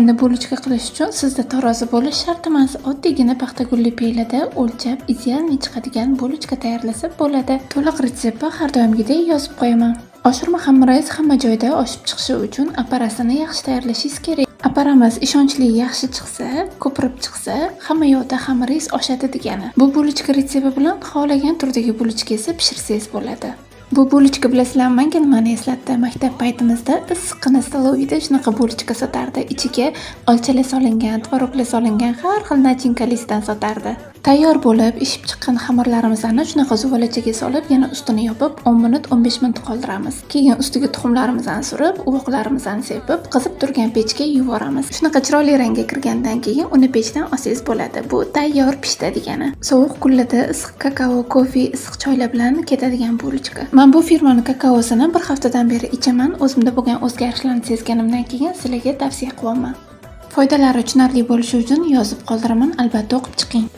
Endi bulochka qilish uchun sizda tarozi bo'lish shart emas. Oddiygina paxtagulli peylada o'lchab, idealniy chiqadigan bulochka tayyorlasa bo'ladi. To'liq retseptni har doimgidek yozib qo'yaman. Oshirma xamiringiz hamma joyda oshib chiqishi uchun apparasini yaxshi tayyorlashingiz kerak. Apparamiz ishonchli yaxshi chiqsa, ko'pirib chiqsa, hamma yoqda xamiringiz oshadi degani. Bu bulochka retsepti bilan xohlagan turdagi bulochkangizni pishirsangiz bo'ladi. Bu bulochka bilasizlar, menga nimani eslatdi? Maktab paytimizda issiqqina stolovida shunaqa bulochka sotardi. Ichiga olchalar solingan, tvoroglar solingan, har xil nachinkalisdan sotardi. Tayyor bo'lib, ishib chiqqan xamirlarimizni shunaqa zuvalachaga solib, yana ustini yopib, 10 minut, 15 minut qoldiramiz. Keyin ustiga tuxumlarimizni surib, uvoqlarimizni sepib, qizib turgan pechga yuboramiz. Shunaqa chiroyli rangga kirgandan keyin uni pechdan olsangiz bo'ladi. Bu tayyor pishdi degani. Sovuq kunlarda issiq kakao, kofe, issiq choylar bilan ketadigan bulochka. Men bu firmani kakaosini bir haftadan beri ichaman. O'zimda bo'lgan o'zgarishlarni sezganimdan keyin sizlarga tavsiya qilaman. Foydalari tushunarli bo'lishi uchun yozib qoldiraman, albatta o'qib chiqing.